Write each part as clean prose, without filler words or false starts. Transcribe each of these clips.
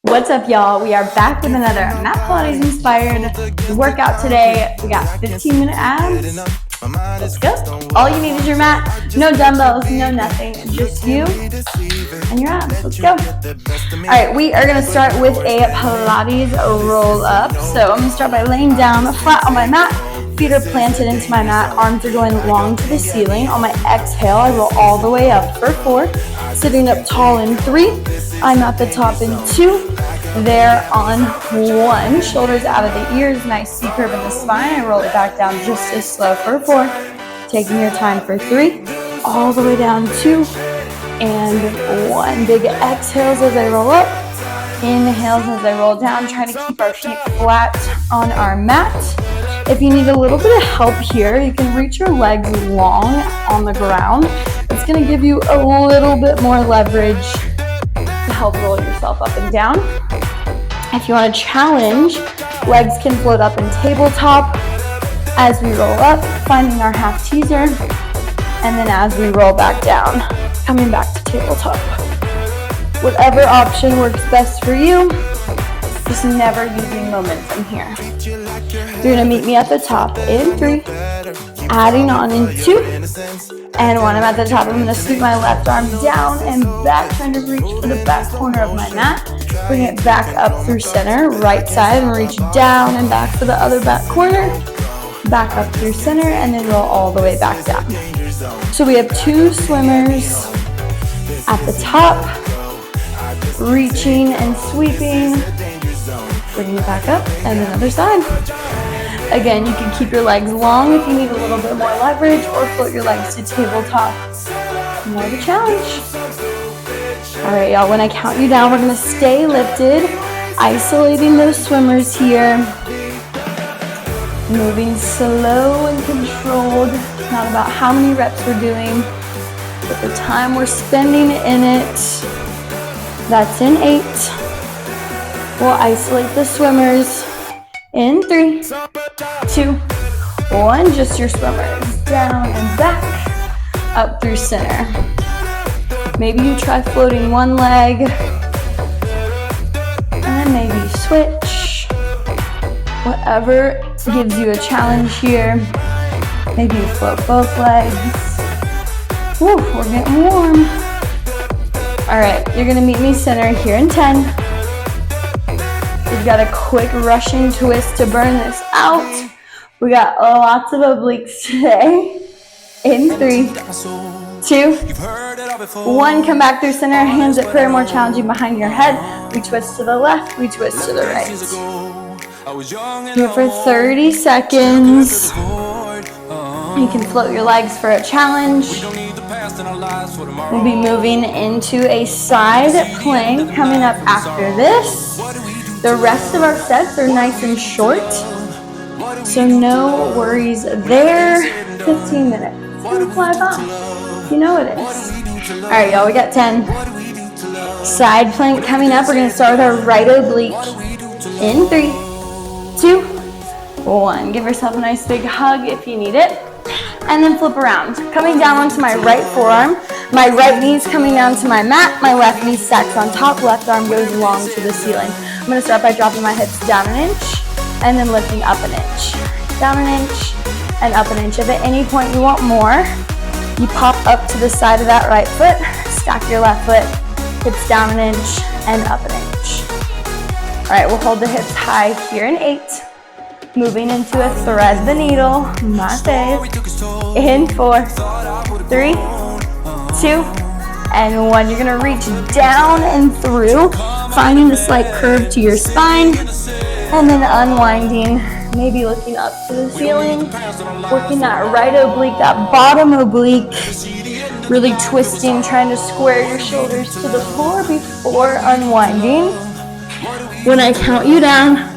What's up, y'all? We are back with another mat Pilates inspired workout today. We got 15-minute abs. Let's go. All you need is your mat. No dumbbells, no nothing. Just you and your abs. Let's go. All right, we are going to start with a Pilates roll up. So I'm going to start by laying down flat on my mat. Feet are planted into my mat. Arms are going long to the ceiling. On my exhale, I roll all the way up for 4. Sitting up tall in 3. I'm at the top in 2. There on 1. Shoulders out of the ears. Nice C curve in the spine. I roll it back down just as slow for 4. Taking your time for 3. All the way down 2. And 1. Big exhales as I roll up. Inhales as I roll down. Trying to keep our feet flat on our mat. If you need a little bit of help here, you can reach your legs long on the ground. It's going to give you a little bit more leverage to help roll yourself up and down. If you want to challenge, legs can float up in tabletop as we roll up, finding our half teaser, and then as we roll back down, coming back to tabletop. Whatever option works best for you, just never using momentum here. You're going to meet me at the top in 3, adding on in 2, and when I'm at the top, I'm going to sweep my left arm down and back, trying to reach for the back corner of my mat. Bring it back up through center, right side, and reach down and back for the other back corner. Back up through center, and then roll all the way back down. So we have 2 swimmers at the top, reaching and sweeping. Bringing it back up, and then other side. Again, you can keep your legs long if you need a little bit more leverage, or float your legs to tabletop. More of a challenge. All right, y'all, when I count you down, we're gonna stay lifted, isolating those swimmers here. Moving slow and controlled. It's not about how many reps we're doing, but the time we're spending in it. That's in 8. We'll isolate the swimmers in 3, 2, 1. Just your swimmers. Down and back, up through center. Maybe you try floating one leg, and then maybe switch. Whatever gives you a challenge here. Maybe you float both legs. Woo, we're getting warm. All right, you're gonna meet me center here in 10. We've got a quick rushing twist to burn this out. We got lots of obliques today. In 3, 2, 1. Come back through center. Hands at prayer, more challenging behind your head. We twist to the left, we twist to the right. Here for 30 seconds. You can float your legs for a challenge. We'll be moving into a side plank coming up after this. The rest of our sets are nice and short, so no worries there. 15 minutes. It's gonna fly by. You know it is. All right, y'all, we got 10. Side plank coming up. We're gonna start with our right oblique. In 3, 2, 1. Give yourself a nice big hug if you need it. And then flip around. Coming down onto my right forearm. My right knee's coming down to my mat. My left knee stacks on top. Left arm goes long to the ceiling. I'm going to start by dropping my hips down an inch and then lifting up an inch. Down an inch and up an inch. If at any point you want more, you pop up to the side of that right foot, stack your left foot, hips down an inch and up an inch. All right, we'll hold the hips high here in 8. Moving into a thread the needle, my fave. In 4, 3, 2, and 1. You're gonna reach down and through, finding a slight curve to your spine, and then unwinding, maybe looking up to the ceiling, working that right oblique, that bottom oblique, really twisting, trying to square your shoulders to the floor before unwinding. When I count you down,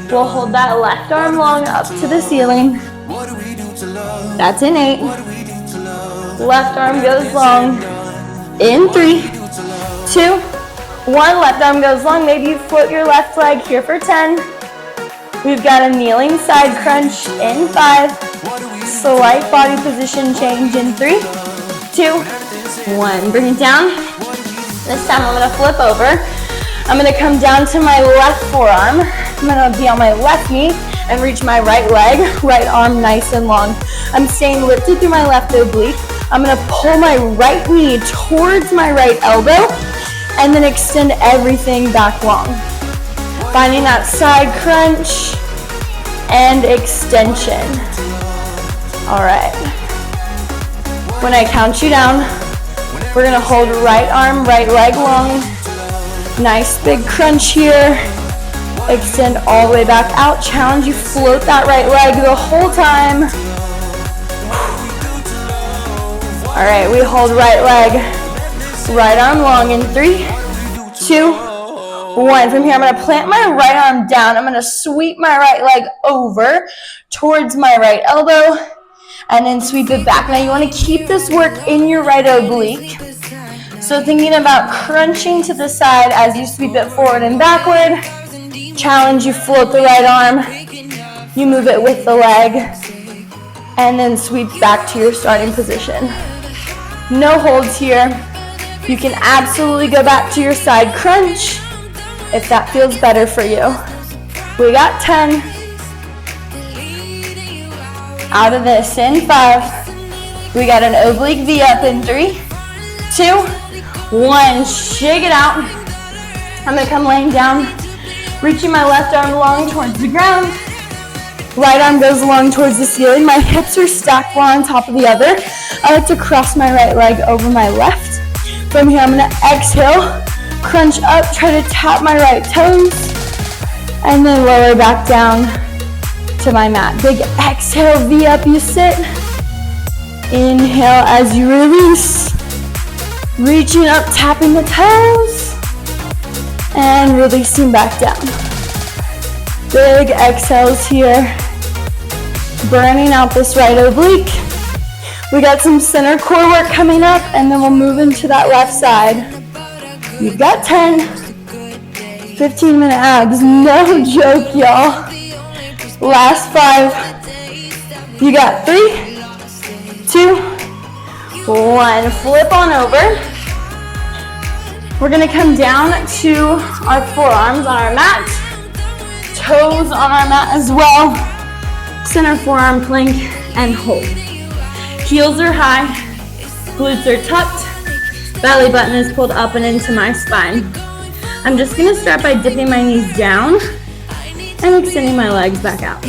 we'll hold that left arm long up to the ceiling. That's in 8. Left arm goes long. In 3, 2, 1. Left arm goes long. Maybe you float your left leg here for 10. We've got a kneeling side crunch in 5. Slight body position change in 3, 2, 1. Bring it down. This time I'm going to flip over. I'm gonna come down to my left forearm. I'm gonna be on my left knee and reach my right leg, right arm nice and long. I'm staying lifted through my left oblique. I'm gonna pull my right knee towards my right elbow and then extend everything back long. Finding that side crunch and extension. All right. When I count you down, we're gonna hold right arm, right leg long. Nice big crunch here. Extend all the way back out. Challenge you, float that right leg the whole time. All right, we hold right leg, right arm long in 3, 2, 1. From here, I'm gonna plant my right arm down. I'm gonna sweep my right leg over towards my right elbow and then sweep it back. Now you wanna keep this work in your right oblique. So thinking about crunching to the side as you sweep it forward and backward. Challenge, you float the right arm, you move it with the leg, and then sweep back to your starting position. No holds here. You can absolutely go back to your side crunch if that feels better for you. We got 10. Out of this in 5. We got an oblique V up in 3, 2, 1. Shake it out. I'm gonna come laying down, reaching my left arm long towards the ground. Right arm goes long towards the ceiling. My hips are stacked one on top of the other. I like to cross my right leg over my left. From here, I'm gonna exhale, crunch up, try to tap my right toes, and then lower back down to my mat. Big exhale, V up, you sit. Inhale as you release. Reaching up, tapping the toes, and releasing back down. Big exhales here. Burning out this right oblique. We got some center core work coming up, and then we'll move into that left side. You've got 10, 15-minute abs, no joke, y'all. Last 5. You got 3, 2, 1. Flip on over. We're gonna come down to our forearms on our mat, toes on our mat as well. Center forearm plank and hold. Heels are high, glutes are tucked, belly button is pulled up and into my spine. I'm just gonna start by dipping my knees down and extending my legs back out.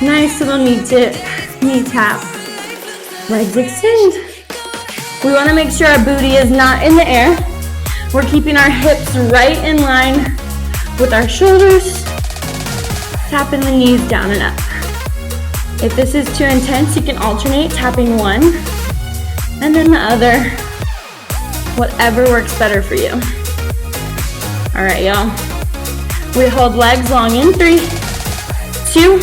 Nice little knee tip, knee tap, legs extend. We wanna make sure our booty is not in the air. We're keeping our hips right in line with our shoulders, tapping the knees down and up. If this is too intense, you can alternate tapping one and then the other, whatever works better for you. All right, y'all. We hold legs long in 3, 2,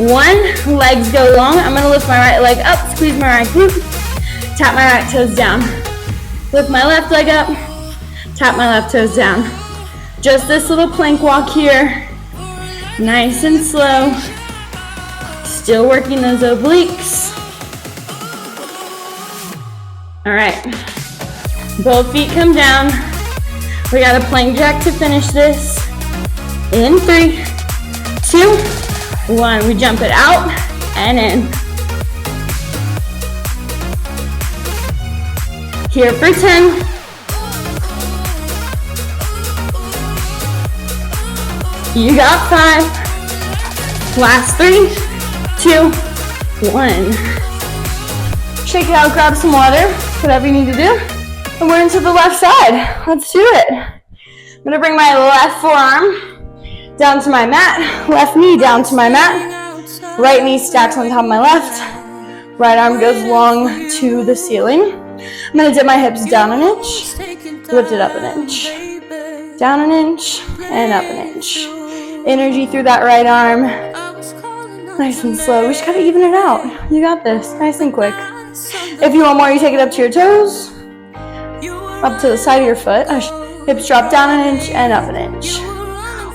1. Legs go long. I'm gonna lift my right leg up, squeeze my right glute, tap my right toes down. Lift my left leg up, tap my left toes down. Just this little plank walk here. Nice and slow. Still working those obliques. All right. Both feet come down. We got a plank jack to finish this. In 3, 2, 1. We jump it out and in. Here for 10. You got 5. Last 3, 2, 1. Shake it out, grab some water, whatever you need to do. And we're into the left side. Let's do it. I'm gonna bring my left forearm down to my mat, left knee down to my mat, right knee stacks on top of my left, right arm goes long to the ceiling. I'm gonna dip my hips down an inch, lift it up an inch, down an inch, and up an inch. Energy through that right arm. Nice and slow. We just gotta even it out. You got this. Nice and quick. If you want more, you take it up to your toes, up to the side of your foot. Hips drop down an inch and up an inch.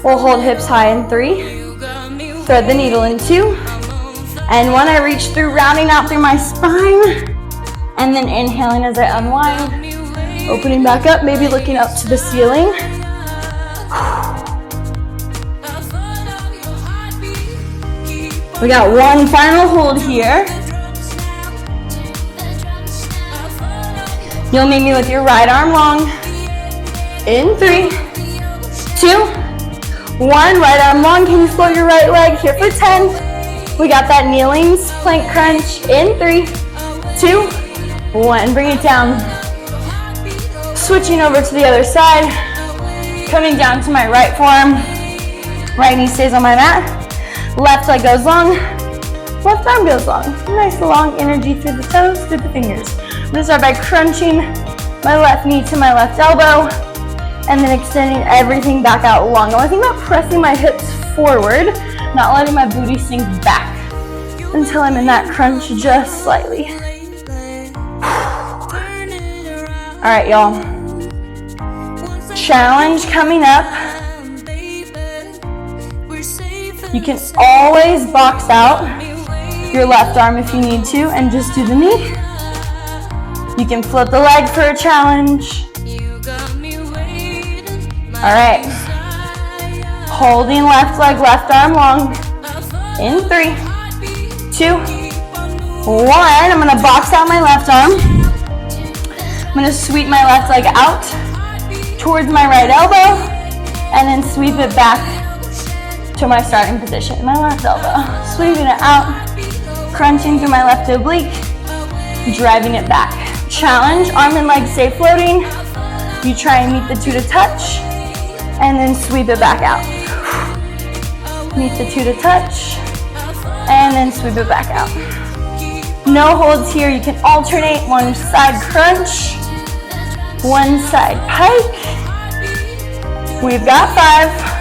We'll hold hips high in 3. Thread the needle in 2. And 1, I reach through, rounding out through my spine. And then inhaling as I unwind. Opening back up, maybe looking up to the ceiling. We got one final hold here. You'll meet me with your right arm long. In 3, 2, 1. Right arm long. Can you float your right leg here for 10? We got that kneeling plank crunch. In 3, 2, 1. Bring it down. Switching over to the other side. Coming down to my right forearm. Right knee stays on my mat. Left leg goes long. Left arm goes long. Nice long energy through the toes, through the fingers. I'm gonna start by crunching my left knee to my left elbow and then extending everything back out long. I want to think about pressing my hips forward, not letting my booty sink back until I'm in that crunch just slightly. All right, y'all. Challenge coming up. You can always box out your left arm if you need to and just do the knee. You can flip the leg for a challenge. All right. Holding left leg, left arm long. In 3, 2, 1. I'm gonna box out my left arm. I'm gonna sweep my left leg out towards my right elbow and then sweep it back to my starting position. My left elbow. Sweeping it out, crunching through my left oblique, driving it back. Challenge, arm and leg stay floating. You try and meet the 2 to touch and then sweep it back out. Meet the 2 to touch and then sweep it back out. No holds here. You can alternate. One side crunch, one side pike. We've got 5.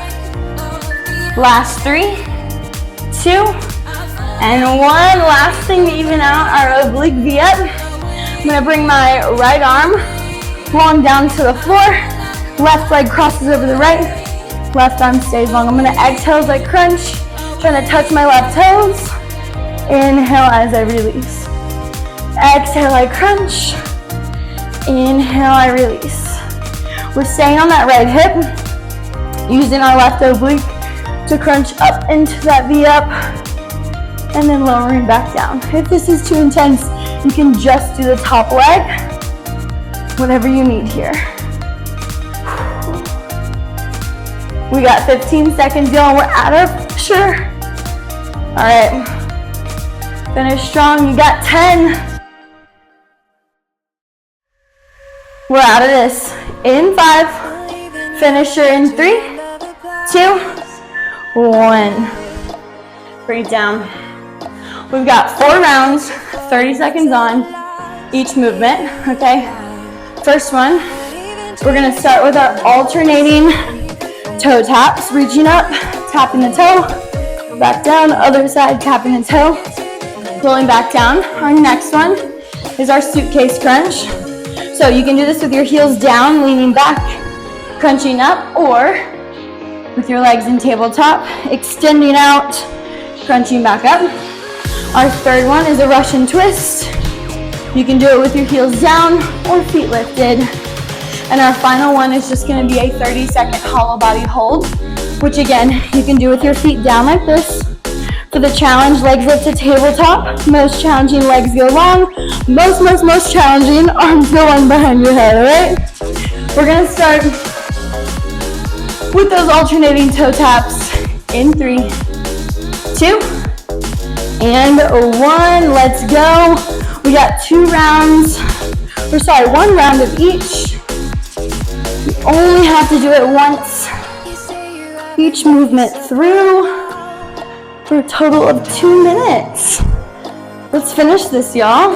Last 3, 2, and 1. Last thing to even out our oblique V-up. I'm gonna bring my right arm long down to the floor. Left leg crosses over the right. Left arm stays long. I'm gonna exhale as I crunch, trying to touch my left toes. Inhale as I release. Exhale, I crunch. Inhale, I release. We're staying on that right hip, using our left oblique to crunch up into that V-up, and then lowering back down. If this is too intense, you can just do the top leg, whatever you need here. We got 15 seconds, y'all. We're at our pressure. All right, finish strong. You got 10. We're out of this. In 5, finisher in 3, 2, 1. Bring it down. We've got 4 rounds, 30 seconds on each movement, okay? First one, we're gonna start with our alternating toe taps, reaching up, tapping the toe, back down, other side, tapping the toe, rolling back down. Our next one is our suitcase crunch. So you can do this with your heels down, leaning back, crunching up, or with your legs in tabletop, extending out, crunching back up. Our third one is a Russian twist. You can do it with your heels down or feet lifted. And our final one is just gonna be a 30-second hollow body hold, which again, you can do with your feet down like this. For the challenge, legs lift to tabletop. Most challenging, legs go long. Most challenging, arms go on behind your head, all right? We're gonna start with those alternating toe taps in 3, 2, and 1. Let's go. We got 1 round of each. You only have to do it once each movement through for a total of 2 minutes. Let's finish this, y'all.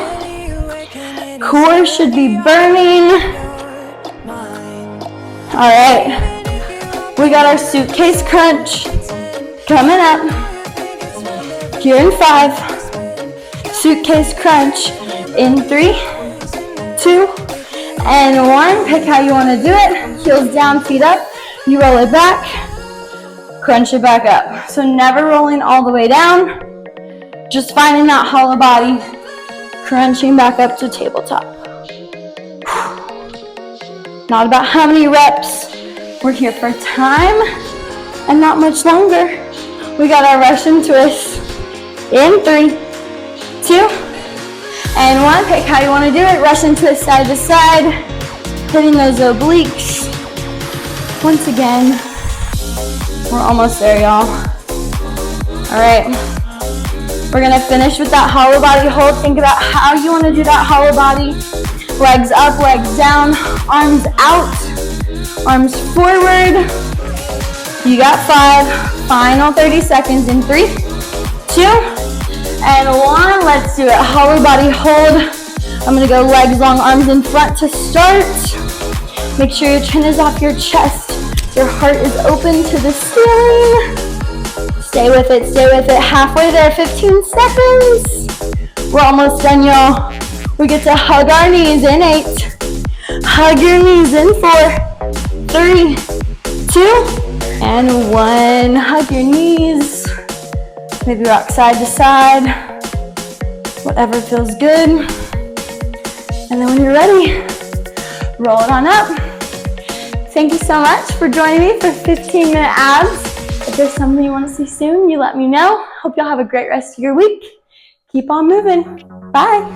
Core should be burning. All right. We got our suitcase crunch coming up. Here in 5. Suitcase crunch in 3, 2, and 1. Pick how you want to do it. Heels down, feet up. You roll it back. Crunch it back up. So never rolling all the way down. Just finding that hollow body. Crunching back up to tabletop. Not about how many reps. We're here for time and not much longer. We got our Russian twist In 3, 2, and 1. Pick how you want to do it. Russian twist side to side, hitting those obliques. Once again, we're almost there, y'all. All right, we're gonna finish with that hollow body hold. Think about how you want to do that hollow body. Legs up, legs down, arms out, arms forward. You got 5, final 30 seconds in 3, 2, and 1. Let's do it. Hollow body hold. I'm gonna go legs long, arms in front to start. Make sure your chin is off your chest. Your heart is open to the ceiling. Stay with it, stay with it. Halfway there, 15 seconds. We're almost done, y'all. We get to hug our knees in 8. Hug your knees in 4, 3, 2, and 1. Hug your knees. Maybe rock side to side. Whatever feels good. And then when you're ready, roll it on up. Thank you so much for joining me for 15-minute abs. If there's something you want to see soon, you let me know. Hope y'all have a great rest of your week. Keep on moving. Bye.